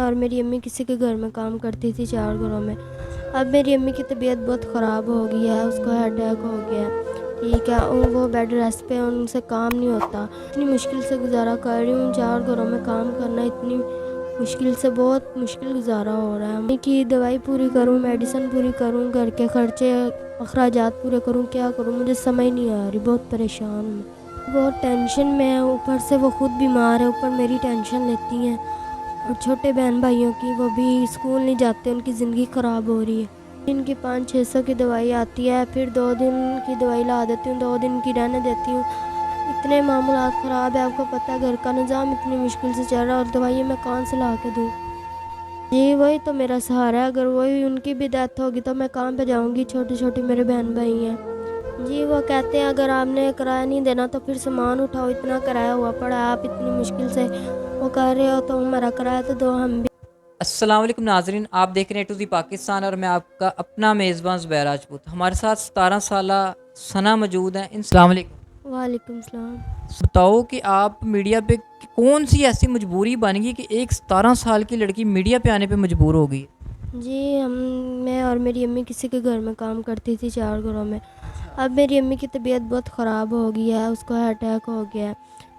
اور میری امی کسی کے گھر میں کام کرتی تھی 4 گھروں میں. اب میری امی کی طبیعت بہت خراب ہو گئی ہے, اس کو اٹیک ہو گیا ہے. ٹھیک ہے, وہ بیڈ ریسٹ پہ, ان سے کام نہیں ہوتا. اتنی مشکل سے گزارا کر رہی ہوں, 4 گھروں میں کام کرنا اتنی مشکل سے, بہت مشکل گزارا ہو رہا ہے. امی کی دوائی پوری کروں, میڈیسن پوری کروں, گھر کے خرچے اخراجات پورے کروں, کیا کروں مجھے سمجھ نہیں آ رہی. بہت پریشان ہوں, بہت ٹینشن میں ہے. اوپر سے وہ خود بیمار ہے, اوپر میری ٹینشن لیتی ہیں. اور چھوٹے بہن بھائیوں کی, وہ بھی اسکول نہیں جاتے, ان کی زندگی خراب ہو رہی ہے. ان کی 500-600 کی دوائی آتی ہے, پھر 2 دن کی دوائی لا دیتی ہوں, 2 دن کی رہنے دیتی ہوں. اتنے معاملات خراب ہے, آپ کو پتہ ہے گھر کا نظام اتنی مشکل سے چل رہا ہے, اور دوائیاں میں کہاں سے لا کے دوں. جی وہی تو میرا سہارا ہے. اگر وہی ان کی بھی ڈیتھ ہوگی تو میں کہاں پہ جاؤں گی. چھوٹی چھوٹی میرے بہن بھائی ہیں. جی وہ کہتے ہیں اگر آپ نے کرایہ نہیں دینا تو پھر سامان اٹھاؤ, اتنا کرایہ ہوا پڑا ہے, آپ اتنی مشکل سے وہ کر رہے ہو تو ہمارا کرایہ تو دو ہم بھی. السلام علیکم ناظرین، آپ دیکھ رہے ہیں ٹو دی پاکستان اور میں آپ کا اپنا میزبان زبیر راجپوت. ہمارے ساتھ 17 سالہ ثنا موجود ہیں. السلام علیکم. وعلیکم السلام. بتاؤ کہ آپ میڈیا پہ کون سی ایسی مجبوری بن گئی کہ ایک 17 سال کی لڑکی میڈیا پہ آنے پہ مجبور ہو گئی؟ جی میں اور میری امی کسی کے گھر میں کام کرتی تھی 4 گھروں میں. اب میری امی کی طبیعت بہت خراب ہو گئی ہے, اس کو اٹیک ہو گیا ہے.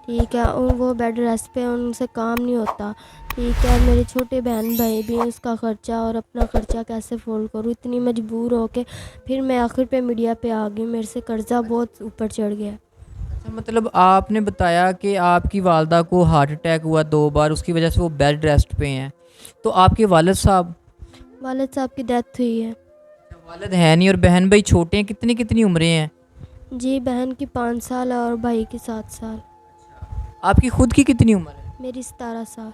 ٹھیک ہے, وہ بیڈ ریسٹ پہ, ان سے کام نہیں ہوتا. ٹھیک ہے, میرے چھوٹے بہن بھائی بھی, اس کا خرچہ اور اپنا خرچہ کیسے فولڈ کروں. اتنی مجبور ہو کے پھر میں آخر پہ میڈیا پہ آ گئی. میرے سے قرضہ بہت اوپر چڑھ گیا. مطلب آپ نے بتایا کہ آپ کی والدہ کو ہارٹ اٹیک ہوا 2 بار, اس کی وجہ سے وہ بیڈ ریسٹ پہ ہیں. تو آپ کے والد صاحب کی ڈیتھ ہوئی ہے. والد ہیں نہیں, اور بہن بھائی چھوٹے ہیں, کتنی عمریں ہیں؟ جی بہن کی 5 سال اور بھائی کی 7 سال. آپ کی خود کی کتنی عمر ہے؟ میری 17 سال.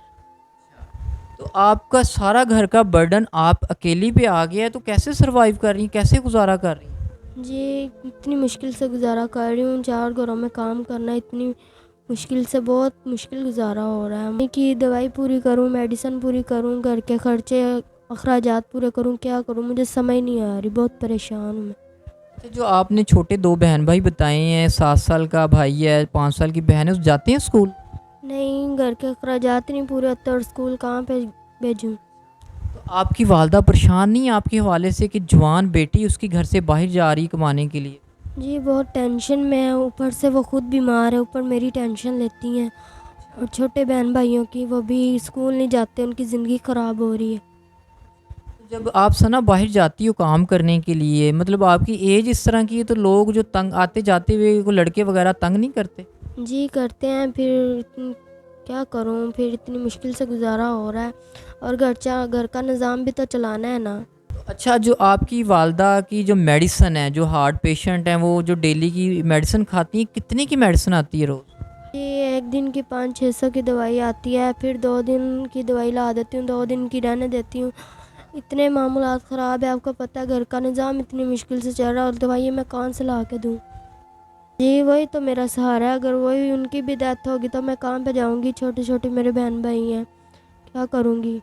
تو آپ کا سارا گھر کا برڈن آپ اکیلی پہ آ گیا ہے, تو کیسے سروائیو کر رہی ہیں, کیسے گزارا کر رہی ہیں؟ جی اتنی مشکل سے گزارا کر رہی ہوں, 4 گھروں میں کام کرنا اتنی مشکل سے, بہت مشکل گزارا ہو رہا ہے. امی کی دوائی پوری کروں, میڈیسن پوری کروں, گھر کے خرچے اخراجات پورے کروں, کیا کروں مجھے سمجھ نہیں آ رہی. بہت پریشان ہوں. جو آپ نے چھوٹے 2 بہن بھائی بتائے ہیں, 7 سال کا بھائی ہے, 5 سال کی بہن ہے, جاتے ہیں اسکول؟ نہیں, گھر کے اخراجات نہیں پورے ہوتے, اور اسکول کہاں پہ بھیجوں. تو آپ کی والدہ پریشان نہیں آپ کے حوالے سے کہ جوان بیٹی اس کی گھر سے باہر جا رہی کمانے کے لیے؟ جی بہت ٹینشن میں ہے, اوپر سے وہ خود بیمار ہے, اوپر میری ٹینشن لیتی ہیں. اور چھوٹے بہن بھائیوں کی, وہ بھی اسکول نہیں جاتے, ان کی زندگی خراب ہو رہی ہے. جب آپ ثنا باہر جاتی ہو کام کرنے کے لیے, مطلب آپ کی ایج اس طرح کی ہے, تو لوگ جو تنگ آتے جاتے ہوئے وہ لڑکے وغیرہ تنگ نہیں کرتے؟ جی کرتے ہیں, پھر کیا کروں, پھر اتنی مشکل سے گزارا ہو رہا ہے, اور گھر کا نظام بھی تو چلانا ہے نا. اچھا, جو آپ کی والدہ کی جو میڈیسن ہے, جو ہارٹ پیشنٹ ہیں, وہ جو ڈیلی کی میڈیسن کھاتی ہیں, کتنے کی میڈیسن آتی ہے روز؟ جی 1 دن کی 500-600 کی دوائی آتی ہے, پھر 2 دن کی دوائی لا دیتی ہوں, 2 دن کی رہنے دیتی ہوں. اتنے معاملات خراب ہے, آپ کو پتہ ہے گھر کا نظام اتنی مشکل سے چل رہا ہے, اور دوائیاں میں کہاں سے لا کے دوں. جی وہی تو میرا سہارا ہے. اگر وہی ان کی بھی ڈیتھ ہوگی تو میں کہاں پہ جاؤں گی. چھوٹی چھوٹی میرے بہن بھائی ہیں, کیا کروں گی.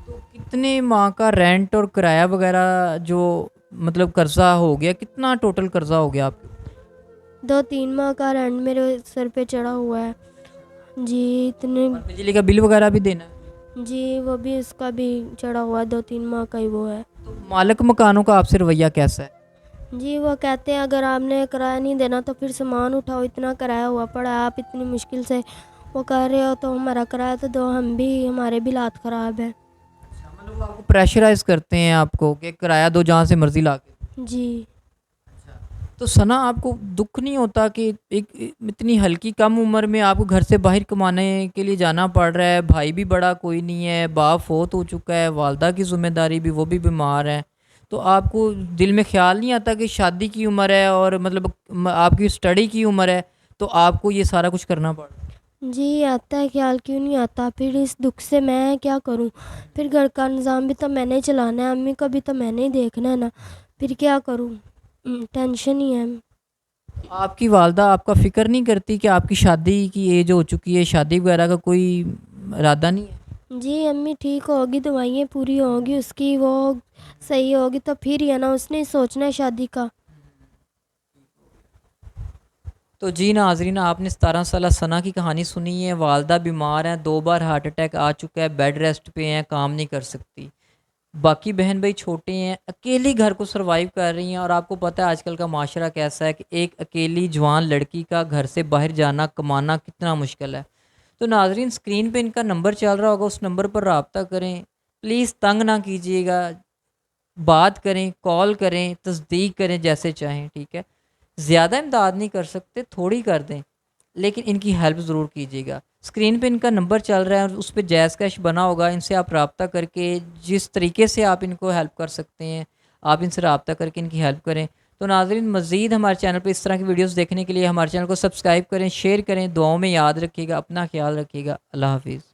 تو کتنے ماہ کا رینٹ اور کرایہ وغیرہ جو مطلب قرضہ ہو گیا, کتنا ٹوٹل قرضہ ہو گیا آپ کو؟ 2-3 ماہ کا رینٹ میرے سر پہ چڑھا ہوا ہے. جی اتنے. اور بجلی کا بل وغیرہ بھی دینا ہے؟ جی وہ بھی, اس کا بھی چڑھا ہوا ہے, 2-3 ماہ کا ہی وہ ہے. تو مالک مکانوں کا آپ سے رویہ کیسا ہے؟ جی وہ کہتے ہیں اگر آپ نے کرایہ نہیں دینا تو پھر سامان اٹھاؤ, اتنا کرایہ ہوا پڑا ہے, آپ اتنی مشکل سے وہ کر رہے ہو تو ہمارا کرایہ تو دو ہم بھی, ہمارے بھی حالات خراب ہے. مطلب آپ کو پریشرائز کرتے ہیں آپ کو کہ کرایہ دو جہاں سے مرضی لا کے؟ جی. تو ثنا آپ کو دکھ نہیں ہوتا کہ ایک اتنی ہلکی کم عمر میں آپ کو گھر سے باہر کمانے کے لیے جانا پڑ رہا ہے, بھائی بھی بڑا کوئی نہیں ہے, باپ فوت ہو چکا ہے, والدہ کی ذمہ داری بھی, وہ بھی بیمار ہے, تو آپ کو دل میں خیال نہیں آتا کہ شادی کی عمر ہے اور مطلب آپ کی اسٹڈی کی عمر ہے, تو آپ کو یہ سارا کچھ کرنا پڑ رہا ہے؟ جی آتا ہے خیال, کیوں نہیں آتا. پھر اس دکھ سے میں کیا کروں, پھر گھر کا نظام بھی تو میں نے چلانا ہے, امی کا بھی تو میں نے ہی دیکھنا ہے نا, پھر کیا کروں, ٹینشن ہی ہے. آپ کی والدہ آپ کا فکر نہیں کرتی کہ آپ کی شادی کی ایج ہو چکی ہے, شادی وغیرہ کا کوئی ارادہ نہیں ہے؟ جی امی ٹھیک ہوگی, دوائیاں پوری ہوگی اس کی, وہ صحیح ہوگی تو پھر ہی ہے نا, اس نے سوچنا ہے شادی کا. تو جی ناظرین، آپ نے 17 سالہ ثنا کی کہانی سنی ہے۔ والدہ بیمار ہیں، 2 بار ہارٹ اٹیک آ چکا ہے، بیڈ ریسٹ پہ ہیں، کام نہیں کر سکتی۔ باقی بہن بھائی چھوٹے ہیں، اکیلی گھر کو سروائیو کر رہی ہیں، اور آپ کو پتہ ہے آج کل کا معاشرہ کیسا ہے کہ ایک اکیلی جوان لڑکی کا گھر سے باہر جانا کمانا کتنا مشکل ہے۔ تو ناظرین، اسکرین پہ ان کا نمبر چل رہا ہوگا، اس نمبر پر رابطہ کریں، پلیز تنگ نہ کیجیے گا، بات کریں، کال کریں، تصدیق کریں، جیسے چاہیں، ٹھیک ہے۔ زیادہ امداد نہیں کر سکتے، تھوڑی کر دیں، لیکن ان کی ہیلپ ضرور کیجیے گا۔ اسکرین پہ ان کا نمبر چل رہا ہے اور اس پہ جیز کیش بنا ہوگا، ان سے آپ رابطہ کر کے جس طریقے سے آپ ان کو ہیلپ کر سکتے ہیں، آپ ان سے رابطہ کر کے ان کی ہیلپ کریں۔ تو ناظرین، مزید ہمارے چینل پہ اس طرح کی ویڈیوز دیکھنے کے لیے ہمارے چینل کو سبسکرائب کریں، شیئر کریں، دعاؤں میں یاد رکھیے گا، اپنا خیال رکھیے گا۔ اللہ حافظ۔